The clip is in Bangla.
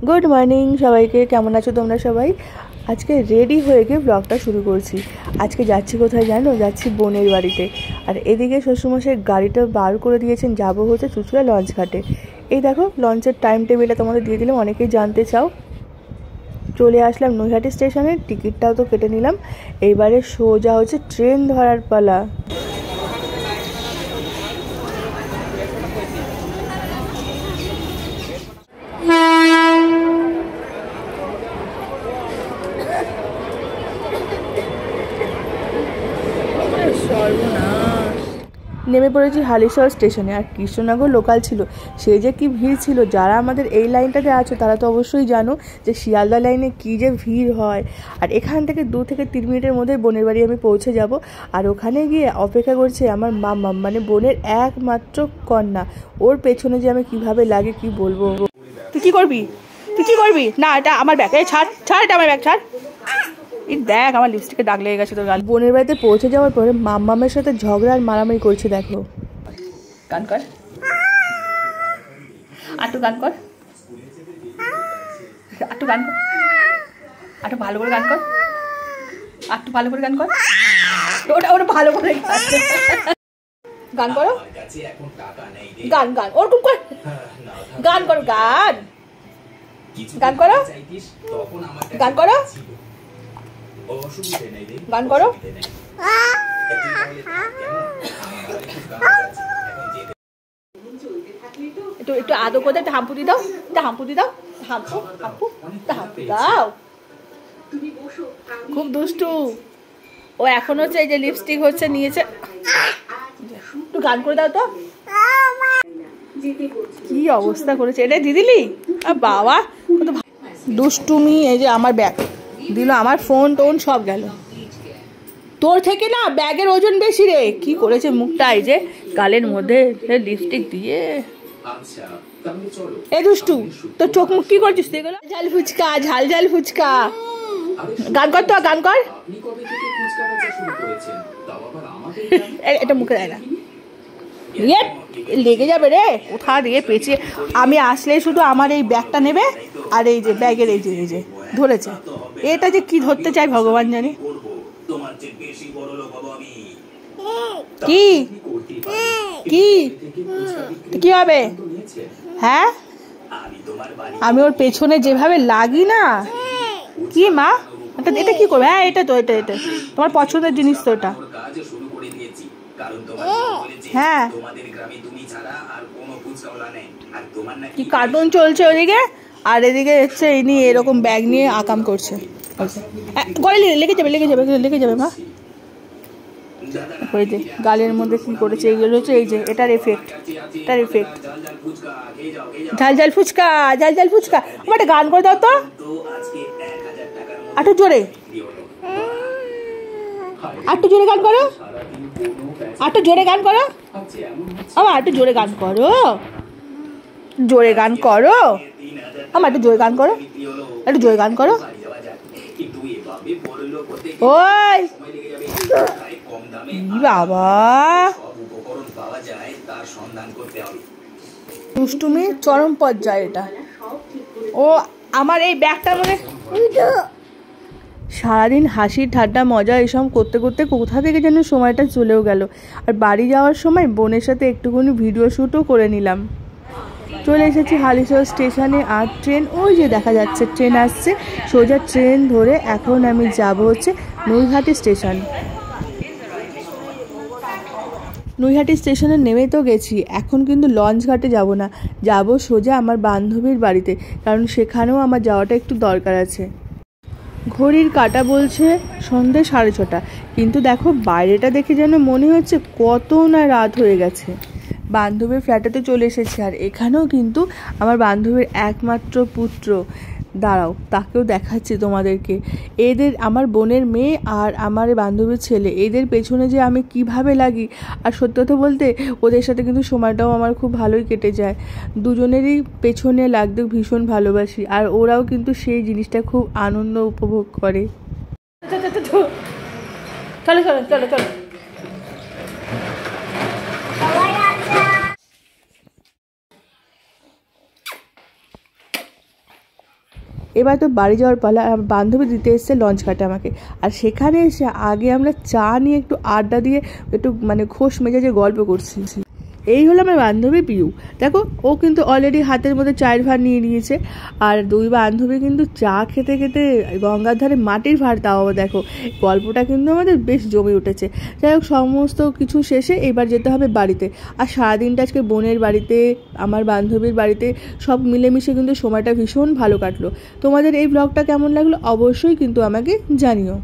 গুড মর্নিং সবাইকে, কেমন আছো তোমরা সবাই? আজকে রেডি হয়ে গিয়ে ব্লগটা শুরু করছি। আজকে যাচ্ছি কোথায় জানো? যাচ্ছি বোনের বাড়িতে। আর এদিকে শ্বশুরমশাই গাড়িটা বার করে দিয়েছেন, যাবো হচ্ছে চুঁচুড়া লঞ্চ ঘাটে। এই দেখো লঞ্চের টাইম টেবিলটা তোমাদের দিয়ে দিলাম, অনেকেই জানতে চাও। চলে আসলাম নৈহাটি স্টেশনে, টিকিটটাও তো কেটে নিলাম। এইবারে সোজা হচ্ছে ট্রেন ধরার পালা। নেমে পড়েছি হালিশহর স্টেশনে। আর কৃষ্ণনগর লোকাল ছিল, সে যে কি ভিড় ছিল। যারা আমাদের এই লাইনটাতে আছে তারা তো অবশ্যই জানো যে শিয়ালদা লাইনে কি যে ভিড় হয়। আর এখান থেকে 2 থেকে 3 মিনিটের মধ্যে বোনের বাড়ি আমি পৌঁছে যাব। আর ওখানে গিয়ে অপেক্ষা করছে আমার মাম্মা, মানে বোনের একমাত্র কন্যা। ওর পেছনে যে আমি কিভাবে লাগে কি বলবো। তুই কি করবি? তুই কি করবি? না, এটা আমার ব্যাগ। এই ছাড় ছাড়, এটা আমার ব্যাগ ছাড়। এই দেখ আমার লিপস্টিকে দাগ লেগে গেছে তোর গাল। বোনের বাড়িতে পৌঁছে যাওয়ার পরে মাম্মামের সাথে ঝগড়া আর মারামারি করছে। দেখো, গান কর, আটু গান কর, আটু গান কর, আটু ভালো করে গান কর, আটু ভালো করে গান কর। ওটা ওটা ভালো করে গান করো, গান গান ওরকম কর, গান করো, গান গান করো, গান করো, গান করো। একটু একটু আদর করে একটা হাম্পু দিয়ে দাও, একটা হাম্পু দিয়ে দাও, হাম্পু হাম্পু, একটা হাম্পু দাও। খুব দুষ্টু ও এখন। হচ্ছে এই যে লিপস্টিক হচ্ছে নিয়েছে, একটু গান করে দাও তো। কি অবস্থা করেছে, এটা দিদিলি বাবা, কত দুষ্টুমি। এই যে আমার ব্যাগ দিল, আমার ফোন টোন সব গেল। তোর থেকে না ব্যাগের ওজন বেশি রে। কি করেছে মুখটা, এই যে গালের মধ্যে লিপস্টিক দিয়ে। এ দুষ্টু, তোর চোখ মুখ কি করছিস? ঝাল ফুচকা, ঝাল ঝাল ফুচকা। গান কর তো, গান কর। এটা মুখে দেয় না, লেগে যাবে রে কোথা দিয়ে পেঁচিয়ে। আমি আসলেই শুধু আমার এই ব্যাগটা নেবে, আর এই যে ব্যাগের এই যে ধরেছে, এটা যে কি ধরতে চাই ভগবান জানে। কি কি কি হবে? হ্যাঁ, আমি ওর পেছনে যেভাবে লাগি না, কি মা এটা কি করবে? হ্যাঁ, এটা তো এটা এটা তোমার পছন্দের জিনিস তো এটা। হ্যাঁ, কি কার্টুন চলছে ওদিকে, আর এদিকে হচ্ছে ইনি এরকম ব্যাগ নিয়ে আকাম করছে। লেগে যাবে লেগে যাবে লেগে যাবে মা। ওই যে গালের মধ্যে কি করেছে, এইগুলো হচ্ছে এই যে এটার এফেক্ট, এটার এফেক্ট। ঝাল ঝাল ফুচকা, ঝাল ঝাল ফুচকা। আমার একটা গান করে দাও তো, একটু জোরে, একটু জোরে গান করো, একটু জোরে গান করো আমার, একটু জোরে গান করো, জোরে গান করো আমার, একটু জোরে গান করো, একটু জোরে গান করো। ওই বাবা, দুষ্টুমি চরম পর্যায়ে এটা। ও আমার এই ব্যাগটা মানে সারাদিন হাসি ঠাট্টা মজা এসব করতে করতে কোথা থেকে যেন সময়টা চলেও গেল। আর বাড়ি যাওয়ার সময় বোনের সাথে একটুখানি ভিডিও শ্যুটও করে নিলাম। চলে এসেছি হালিশহর স্টেশনে। আর ট্রেন ওই যে দেখা যাচ্ছে, ট্রেন আসছে। সোজা ট্রেন ধরে এখন আমি যাব হচ্ছে নৈহাটি স্টেশন। নৈহাটি স্টেশনে নেমে তো গেছি, এখন কিন্তু লঞ্চ ঘাটে যাব না, যাব সোজা আমার বান্ধবীর বাড়িতে, কারণ সেখানেও আমার যাওয়াটা একটু দরকার আছে। ঘড়ির কাঁটা বলছে সন্ধ্যে 6:30, কিন্তু দেখো বাইরেটা দেখে যেন মনে হচ্ছে কত না রাত হয়ে গেছে। বান্ধবীর ফ্ল্যাটেতে চলে এসেছি। আর এখানেও কিন্তু আমার বান্ধবীর একমাত্র পুত্র, দাঁড়াও তাকেও দেখাচ্ছি তোমাদেরকে। এদের আমার বোনের মেয়ে আর আমার বান্ধবীর ছেলে, এদের পেছনে যে আমি কিভাবে লাগি। আর সত্যি কথা বলতে ওদের সাথে কিন্তু সময়টাও আমার খুব ভালোই কেটে যায়। দুজনেরই পেছনে লাগতে ভীষণ ভালোবাসি, আর ওরাও কিন্তু সেই জিনিসটা খুব আনন্দ উপভোগ করে। চলো চলো চলো চলো। এবার তো বাড়ি যাওয়ার পালা। আমার বান্ধবী দিতে এসছে লঞ্চ ঘাটে আমাকে, আর সেখানে এসে আগে আমরা চা নিয়ে একটু আড্ডা দিয়ে একটু মানে খোশ মেজাজে গল্প করছি। এই হলো আমার বান্ধবী পিউ। দেখো ও কিন্তু অলরেডি হাতের মধ্যে চায়ের ভার নিয়ে নিয়েছে, আর দুই বান্ধবী কিন্তু চা খেতে খেতে গঙ্গার ধারে মাটির ভার, তাও দেখো গল্পটা কিন্তু আমাদের বেশ জমে উঠেছে। যাই হোক, সমস্ত কিছু শেষে এবার যেতে হবে বাড়িতে। আর সারাদিনটা আজকে বোনের বাড়িতে, আমার বান্ধবীর বাড়িতে সব মিলেমিশে কিন্তু সময়টা ভীষণ ভালো কাটলো। তোমাদের এই ব্লগটা কেমন লাগলো অবশ্যই কিন্তু আমাকে জানিও।